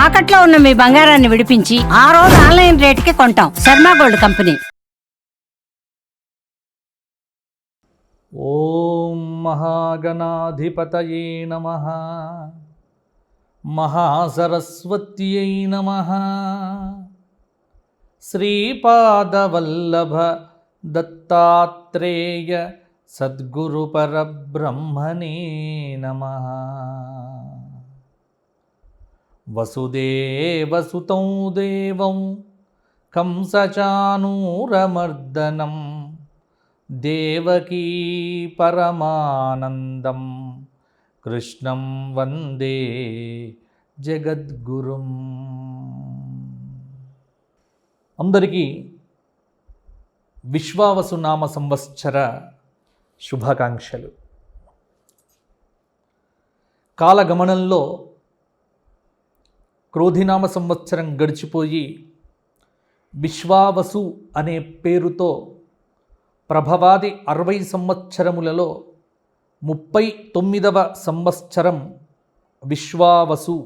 తాకట్లో ఉన్న మీ బంగారాన్ని విడిపించి ఆ రోజు ఆన్లైన్ రేటుకి కొంటాం. Sharma gold company. ఓం మహాగణాధిపతయే నమః. మహాసరస్వత్యై నమః. శ్రీపాదవల్లభ దత్తాత్రేయ సద్గురు పరబ్రహ్మణే నమః. వసుదేవసుతం దేవం కంసచానూరమర్దనం దేవకీ పరమానందం కృష్ణం వందే జగద్గురుం. అందరికీ విశ్వావసునామ సంవత్సర శుభాకాంక్షలు. కాలగమనంలో క్రోధినామ సంవత్సరం గడిచిపోయి విశ్వావసు అనే పేరుతో ప్రభవాది 60 సంవత్సరములలో 39వ సంవత్సరం విశ్వావసు.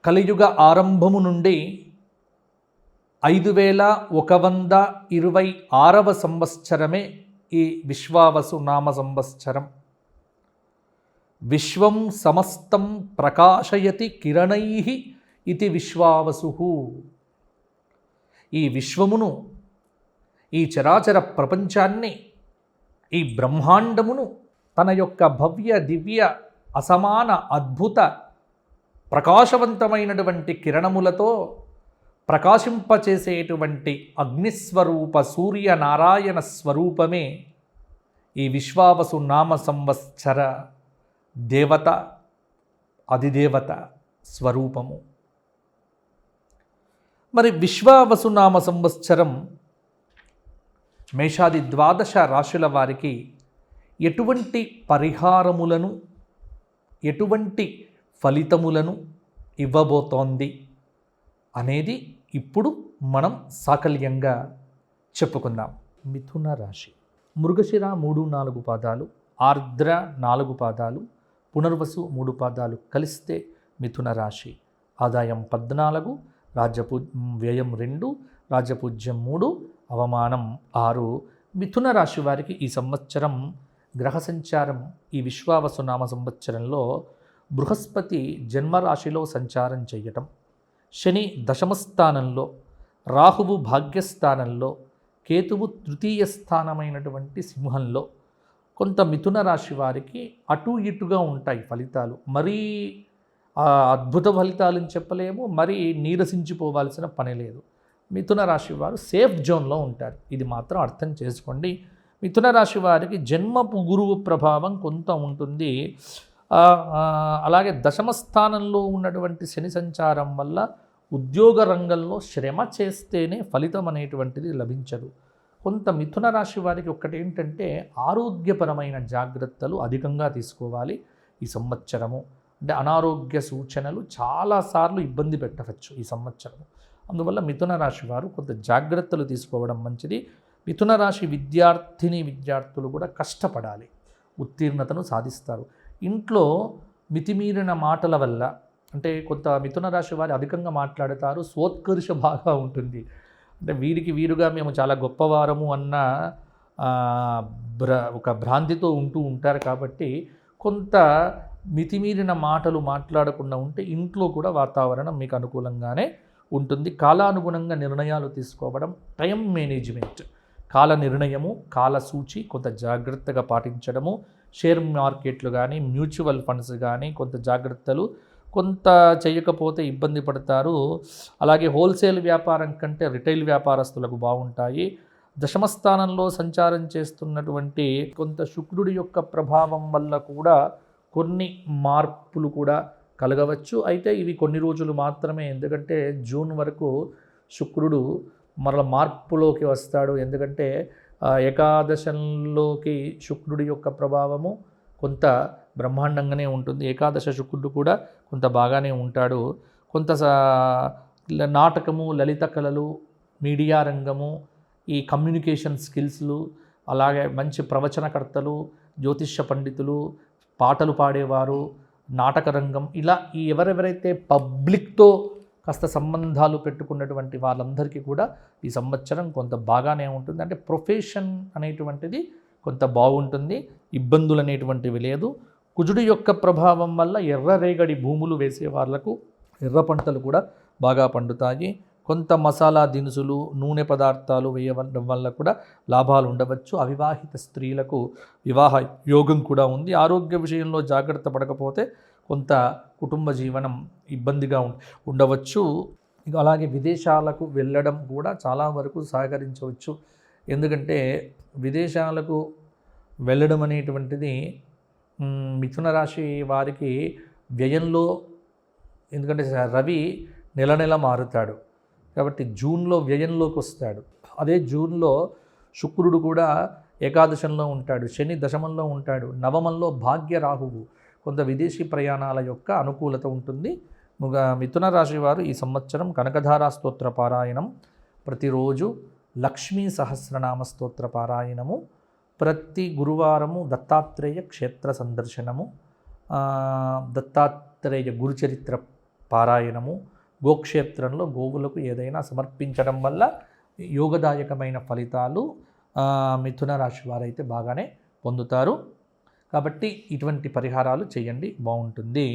కలియుగ ఆరంభము నుండి 5126వ సంవత్సరమే ఈ విశ్వావసు నామ సంవత్సరం. విశ్వం సమస్తం ప్రకాశయతి కిరణైః ఇతి విశ్వావసు. ఈ విశ్వమును, ఈ చరాచర ప్రపంచాన్ని, ఈ బ్రహ్మాండమును తన యొక్క భవ్య దివ్య అసమాన అద్భుత ప్రకాశవంతమైనటువంటి కిరణములతో ప్రకాశింపచేసేటువంటి అగ్నిస్వరూప సూర్యనారాయణ స్వరూపమే ఈ విశ్వావసు నామ సంవత్సర దేవత, అధిదేవత స్వరూపము. మరి విశ్వావసునామ సంవత్సరం మేషాది 12 రాశుల వారికి ఎటువంటి పరిహారములను, ఎటువంటి ఫలితములను ఇవ్వబోతోంది అనేది ఇప్పుడు మనం సాకల్యంగా చెప్పుకుందాం. మిథున రాశి. మృగశిర 3-4 పాదాలు, ఆర్ద్ర 4 పాదాలు, పునర్వసు 3 పాదాలు కలిస్తే మిథున రాశి. ఆదాయం 14, వ్యయం 2, రాజపూజ్యం 3, అవమానం 6. మిథున రాశి వారికి ఈ సంవత్సరం గ్రహ సంచారం, ఈ విశ్వావసు నామ సంవత్సరంలో బృహస్పతి జన్మరాశిలో సంచారం చేయటం, శని దశమ స్థానంలో, రాహువు భాగ్యస్థానంలో, కేతువు తృతీయ స్థానమైనటువంటి సింహంలో. కొంత మిథున రాశి వారికి అటు ఇటుగా ఉంటాయి ఫలితాలు. మరీ అద్భుత ఫలితాలని చెప్పలేము, మరీ నీరసించిపోవాల్సిన పని లేదు. మిథున రాశి వారు సేఫ్ జోన్లో ఉంటారు, ఇది మాత్రం అర్థం చేసుకోండి. మిథున రాశి వారికి జన్మపు గురువు ప్రభావం కొంత ఉంటుంది. అలాగే దశమ స్థానంలో ఉన్నటువంటి శని సంచారం వల్ల ఉద్యోగ రంగంలో శ్రమ చేస్తేనే ఫలితం అనేటువంటిది లభించదు. కొంత మిథున రాశి వారికి ఒక్కటి ఏంటంటే ఆరోగ్యపరమైన జాగ్రత్తలు అధికంగా తీసుకోవాలి ఈ సంవత్సరము. అంటే అనారోగ్య సూచనలు చాలాసార్లు ఇబ్బంది పెట్టవచ్చు ఈ సంవత్సరము. అందువల్ల మిథున రాశి వారు కొంత జాగ్రత్తలు తీసుకోవడం మంచిది. మిథున రాశి విద్యార్థులు కూడా కష్టపడాలి, ఉత్తీర్ణతను సాధిస్తారు. ఇంట్లో మితిమీరిన మాటల వల్ల, అంటే కొంత మిథున రాశి వారు అధికంగా మాట్లాడతారు, స్వోత్కర్ష బాగా ఉంటుంది. అంటే వీరుగా మేము చాలా గొప్పవారము అన్న ఒక భ్రాంతితో ఉంటూ ఉంటారు. కాబట్టి కొంత మితిమీరిన మాటలు మాట్లాడకుండా ఉంటే ఇంట్లో కూడా వాతావరణం మీకు అనుకూలంగానే ఉంటుంది. కాలానుగుణంగా నిర్ణయాలు తీసుకోవడం, టైం మేనేజ్మెంట్, కాల నిర్ణయము, కాల సూచి కొంత జాగ్రత్తగా పాటించడము. షేర్ మార్కెట్లు కానీ, మ్యూచువల్ ఫండ్స్ కానీ కొంత జాగ్రత్తలు, కొంత చేయకపోతే ఇబ్బంది పడతారు. అలాగే హోల్సేల్ వ్యాపారం కంటే రిటైల్ వ్యాపారస్తులకు బాగుంటాయి. దశమస్థానంలో సంచారం చేస్తున్నటువంటి కొంత శుక్రుడి యొక్క ప్రభావం వల్ల కూడా కొన్ని మార్పులు కూడా కలగవచ్చు. అయితే ఇవి కొన్ని రోజులు మాత్రమే, ఎందుకంటే జూన్ వరకు శుక్రుడు మరల మార్పులోకి వస్తాడు. ఎందుకంటే ఏకాదశంలోకి శుక్రుడి యొక్క ప్రభావము కొంత బ్రహ్మాండంగానే ఉంటుంది. ఏకాదశ శుక్రుడు కూడా కొంత బాగానే ఉంటాడు. కొంత నాటకము, లలిత కళలు, మీడియా రంగము, ఈ కమ్యూనికేషన్ స్కిల్స్లు, అలాగే మంచి ప్రవచనకర్తలు, జ్యోతిష్య పండితులు, పాటలు పాడేవారు, నాటక రంగం, ఇలా ఈ ఎవరెవరైతే పబ్లిక్తో కాస్త సంబంధాలు పెట్టుకున్నటువంటి వాళ్ళందరికీ కూడా ఈ సంవత్సరం కొంత బాగానే ఉంటుంది. అంటే ప్రొఫెషన్ అనేటువంటిది కొంత బాగుంటుంది, ఇబ్బందులు అనేటువంటివి లేదు. కుజుడి యొక్క ప్రభావం వల్ల ఎర్రరేగడి భూములు వేసే వాళ్ళకు ఎర్ర పంటలు కూడా బాగా పండుతాయి. కొంత మసాలా దినుసులు, నూనె పదార్థాలు వేయడం వల్ల కూడా లాభాలు ఉండవచ్చు. అవివాహిత స్త్రీలకు వివాహ యోగం కూడా ఉంది. ఆరోగ్య విషయంలో జాగ్రత్త పడకపోతే కొంత కుటుంబ జీవనం ఇబ్బందిగా ఉండవచ్చు. ఇక అలాగే విదేశాలకు వెళ్ళడం కూడా చాలా వరకు సహకరించవచ్చు. ఎందుకంటే విదేశాలకు వెళ్ళడం అనేటువంటిది మిథున రాశి వారికి వ్యయంలో, ఎందుకంటే రవి నెల నెల మారుతాడు కాబట్టి జూన్లో వ్యయంలోకి వస్తాడు. అదే జూన్లో శుక్రుడు కూడా ఏకాదశంలో ఉంటాడు, శని దశమంలో ఉంటాడు, నవమంలో భాగ్య రాహువు. కొంత విదేశీ ప్రయాణాల యొక్క అనుకూలత ఉంటుంది. మిథున రాశి వారు ఈ సంవత్సరం కనకధారా స్తోత్ర పారాయణం, ప్రతిరోజు లక్ష్మీ సహస్రనామ స్తోత్ర పారాయణము, ప్రతి గురువారము దత్తాత్రేయ క్షేత్ర సందర్శనము, దత్తాత్రేయ గురుచరిత్ర పారాయణము, గోక్షేత్రంలో గోవులకు ఏదైనా సమర్పించడం వల్ల యోగదాయకమైన ఫలితాలు మిథున రాశి వారైతే బాగానే పొందుతారు. కాబట్టి ఇటువంటి పరిహారాలు చేయండి, బాగుంటుంది.